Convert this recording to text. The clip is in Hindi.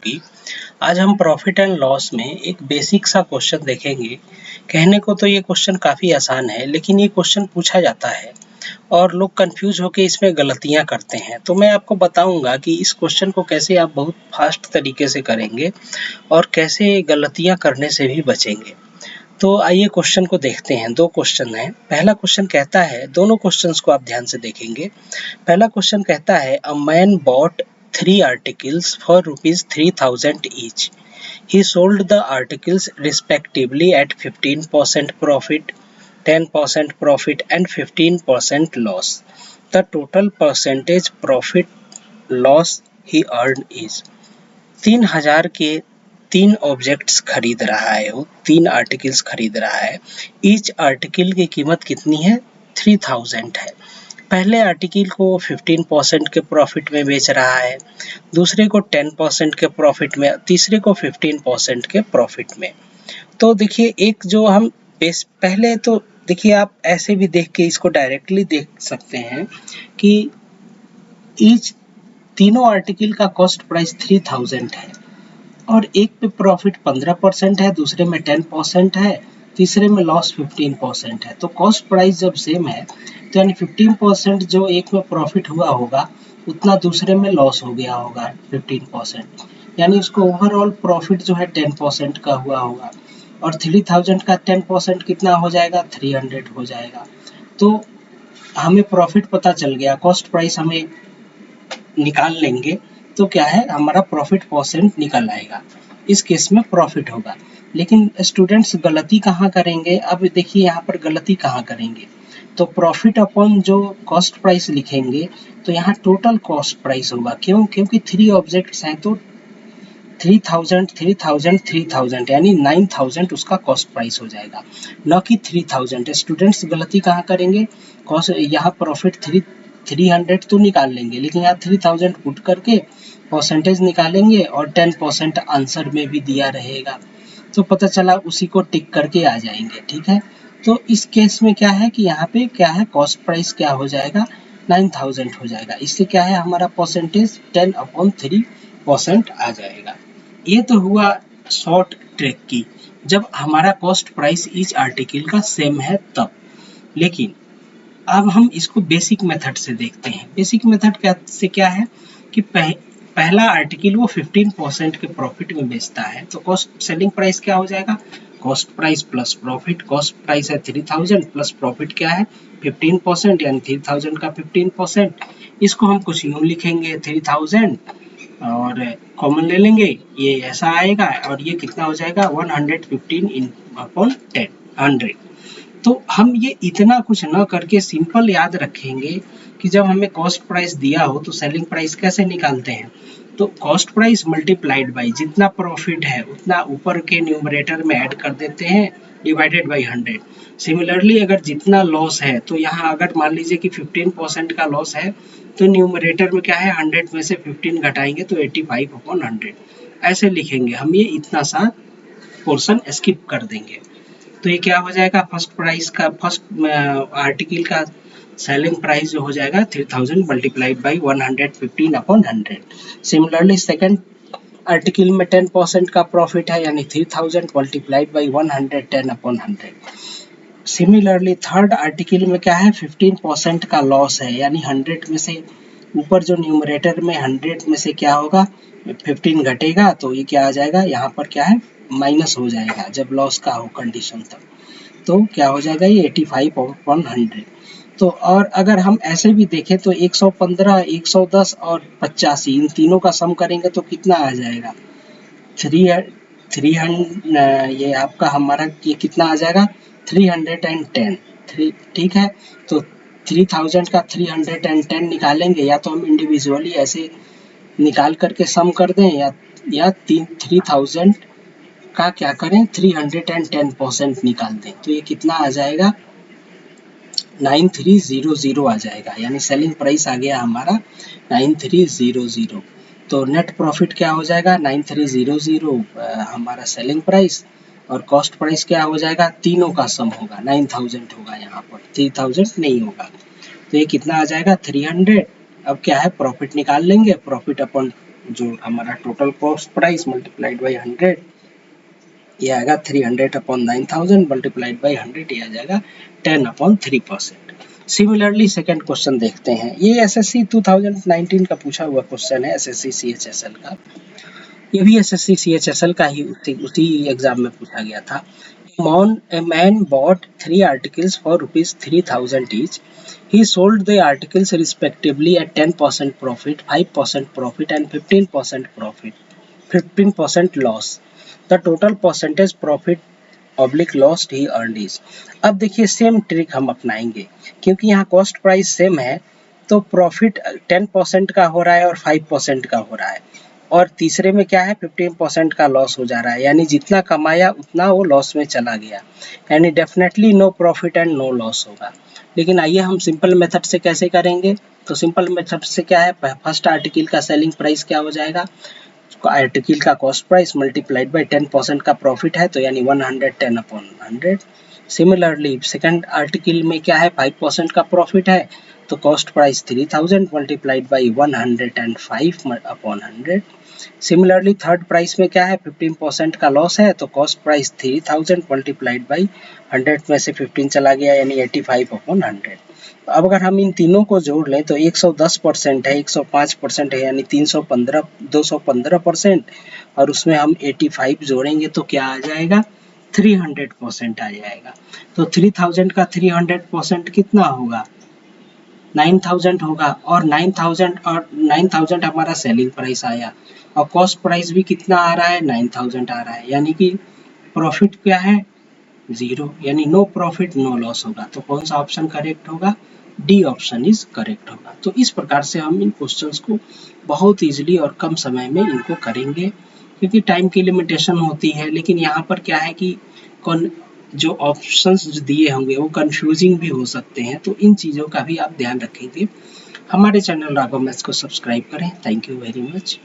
की। आज हम प्रॉफिट एंड लॉस में एक बेसिक सा क्वेश्चन देखेंगे। कहने को तो ये क्वेश्चन काफ़ी आसान है, लेकिन ये क्वेश्चन पूछा जाता है और लोग कंफ्यूज होकर इसमें गलतियां करते हैं। तो मैं आपको बताऊंगा कि इस क्वेश्चन को कैसे आप बहुत फास्ट तरीके से करेंगे और कैसे गलतियां करने से भी बचेंगे। तो आइए क्वेश्चन को देखते हैं। दो क्वेश्चन हैं। पहला क्वेश्चन कहता है, दोनों क्वेश्चंस को आप ध्यान से देखेंगे। पहला क्वेश्चन कहता है, a man bot 3 articles for rupees 3000 each. He sold the articles respectively at 15% profit, 10% profit and 15% loss. The total percentage profit loss he earned is 3000 के 3 ऑब्जेक्ट्स खरीद रहा है। वो 3 आर्टिकल्स खरीद रहा है। ईच आर्टिकल की कीमत कितनी है? 3000 है। पहले आर्टिकल को 15% के प्रॉफिट में बेच रहा है, दूसरे को 10% के प्रॉफिट में, तीसरे को 15% के प्रॉफिट में। तो देखिए, एक जो हम पहले तो देखिए, आप ऐसे भी देख के इसको डायरेक्टली देख सकते हैं कि ईच तीनों आर्टिकल का कॉस्ट प्राइस 3000 है और एक पे प्रॉफिट 15% है, दूसरे में 10% है, तीसरे में लॉस 15% है। तो कॉस्ट प्राइस जब सेम है तो यानी 15% जो एक में प्रॉफिट हुआ होगा उतना दूसरे में लॉस हो गया होगा 15%, यानी उसको ओवरऑल प्रॉफिट जो है 10% का हुआ होगा और 3000 का 10% कितना हो जाएगा? 300 हो जाएगा। तो हमें प्रॉफिट पता चल गया, कॉस्ट प्राइस हमें निकाल लेंगे तो क्या है, हमारा प्रॉफिट परसेंट निकल आएगा। इस केस में प्रॉफिट होगा। लेकिन स्टूडेंट्स गलती कहाँ करेंगे? अब देखिए यहाँ पर गलती कहाँ करेंगे। तो प्रॉफिट अपॉन जो कॉस्ट प्राइस लिखेंगे तो यहाँ टोटल कॉस्ट प्राइस होगा। क्यों? क्योंकि 3 ऑब्जेक्ट्स हैं तो 3000 3000 3000 यानी 9000 उसका कॉस्ट प्राइस हो जाएगा, न कि 3000। स्टूडेंट्स गलती कहाँ करेंगे? कॉस्ट यहाँ प्रॉफिट 300 तो निकाल लेंगे, लेकिन यहाँ 3000 पुट करके परसेंटेज निकालेंगे और 10% आंसर में भी दिया रहेगा, तो पता चला उसी को टिक करके आ जाएंगे। ठीक है, तो इस केस में क्या है कि यहाँ पे क्या है, कॉस्ट प्राइस क्या हो जाएगा? 9000 हो जाएगा। इससे क्या है, हमारा परसेंटेज 10/3% आ जाएगा। ये तो हुआ शॉर्ट ट्रिक की, जब हमारा कॉस्ट प्राइस ईच आर्टिकल का सेम है तब। लेकिन अब हम इसको बेसिक मेथड से देखते हैं। बेसिक मेथड से क्या है कि पहला आर्टिकल वो 15% के प्रॉफिट में बेचता है, तो कॉस्ट सेलिंग प्राइस क्या हो जाएगा? Cost price plus profit. Cost price है 3000 प्लस प्रॉफिट क्या है? 15%, यानी 3000 का 15%। इसको हम कुछ यूं लिखेंगे, 3000 और कॉमन ले लेंगे, ये ऐसा आएगा और ये कितना हो जाएगा? 115 अपॉन 100। तो हम ये इतना कुछ न करके सिंपल याद रखेंगे कि जब हमें कॉस्ट प्राइस दिया हो तो सेलिंग प्राइस कैसे निकालते हैं। तो कॉस्ट प्राइस मल्टीप्लाइड बाई जितना प्रॉफिट है उतना ऊपर के न्यूमरेटर में ऐड कर देते हैं, डिवाइडेड बाई 100। सिमिलरली अगर जितना लॉस है तो यहाँ अगर मान लीजिए कि 15% का लॉस है तो न्यूमरेटर में क्या है, 100 में से 15 घटाएंगे तो 85/100 ऐसे लिखेंगे हम। ये इतना सा पोर्शन स्किप कर देंगे। तो ये क्या हो जाएगा, फर्स्ट प्राइस का, फर्स्ट आर्टिकल का सेलिंग प्राइस जो हो जाएगा 3000 multiplied by 115/100। Similarly second article में 10% का प्रॉफिट है, यानी 3000 multiplied by 110/100। Similarly third article में क्या है, 15% का लॉस है, यानी 100 में से ऊपर जो न्यूमरेटर में 100 में से क्या होगा, 15 घटेगा तो ये क्या आ जाएगा, यहाँ पर क्या है, माइनस हो जाएगा जब लॉस का हो कंडीशन तब। तो क्या हो जाएगा, ये 85/100। तो और अगर हम ऐसे भी देखें तो 115, 110 और 85 इन तीनों का सम करेंगे तो कितना आ जाएगा, 300। ये आपका हमारा ये कितना आ जाएगा, 310। ठीक है, तो 3000 का 310 निकालेंगे, या तो हम इंडिविजुअली ऐसे निकाल करके सम कर दें या 3000 का क्या करें, 310% निकाल दें, तो ये कितना आ जाएगा, 9300 आ जाएगा, यानी सेलिंग प्राइस आ गया हमारा 9300। तो नेट प्रॉफिट क्या हो जाएगा, 9300 हमारा सेलिंग प्राइस, और कॉस्ट प्राइस क्या हो जाएगा, तीनों का सम होगा, 9000 होगा, यहाँ पर 3000 नहीं होगा। तो ये कितना आ जाएगा, 300। अब क्या है, प्रॉफिट निकाल लेंगे, प्रॉफिट अपॉन जो हमारा total cost price multiplied by 100, ये आएगा 300 अपॉन 9000 मल्टीप्लाइड बाई 100, ये आ जाएगा 10 अपॉन 3%। सिमिलरली सेकंड क्वेश्चन देखते हैं। ये एसएससी 2019 का पूछा हुआ क्वेश्चन है, एसएससी सीएचएसएल का। ये भी एसएससी सीएचएसएल का ही उसी एग्जाम में पूछा गया था। A man bought 3 articles for rupees 3000 each. He sold the articles respectively at 10% profit, 5% profit and 15% loss. The total percentage profit oblique lost he earned is. अब देखिए सेम ट्रिक हम अपनाएंगे, क्योंकि यहाँ कॉस्ट प्राइस सेम है तो प्रॉफिट 10% का हो रहा है और 5% का हो रहा है, और तीसरे में क्या है 15% का लॉस हो जा रहा है, यानी जितना कमाया उतना वो लॉस में चला गया, यानी definitely no profit and no loss होगा। लेकिन आइए हम सिंपल मेथड से कैसे करेंगे। तो सिंपल मेथड से क्या है, फर्स्ट आर्टिकल का सेलिंग प्राइस क्या हो जाएगा, आर्टिकल का कॉस्ट प्राइस मल्टीप्लाइड बाय 10% का प्रॉफिट है तो यानी 110 अपॉन 100। सिमिलरली सेकंड आर्टिकल में क्या है 5% का प्रॉफिट है तो cost price 3000 multiplied by 105 upon 100। Similarly third price में क्या है 15% का लॉस है तो कॉस्ट प्राइस 3000 मल्टीप्लाइड बाय 100 में से 15 चला गया यानी 85 अपॉन 100। अब अगर हम इन तीनों को जोड़ लें तो 110% है, 105% है, यानी 215% और उसमें हम 85 जोड़ेंगे तो क्या आ जाएगा 300% आ जाएगा। तो 3000 का 300% कितना होगा 9000 होगा, और 9000 हमारा सेलिंग प्राइस आया और कॉस्ट प्राइस भी कितना आ रहा है 9000 आ रहा है, यानी कि प्रॉफिट क्या है 0, यानी नो प्रॉफिट नो लॉस होगा। तो कौन सा ऑप्शन करेक्ट होगा, डी ऑप्शन इज करेक्ट होगा। तो इस प्रकार से हम इन क्वेश्चंस को बहुत इजीली और कम समय में इनको करेंगे, क्योंकि टाइम की लिमिटेशन होती है। लेकिन यहाँ पर क्या है कि कौन जो ऑप्शंस दिए होंगे वो कंफ्यूजिंग भी हो सकते हैं, तो इन चीज़ों का भी आप ध्यान रखेंगे। हमारे चैनल राघव मैथ्स को सब्सक्राइब करें। Thank you very much.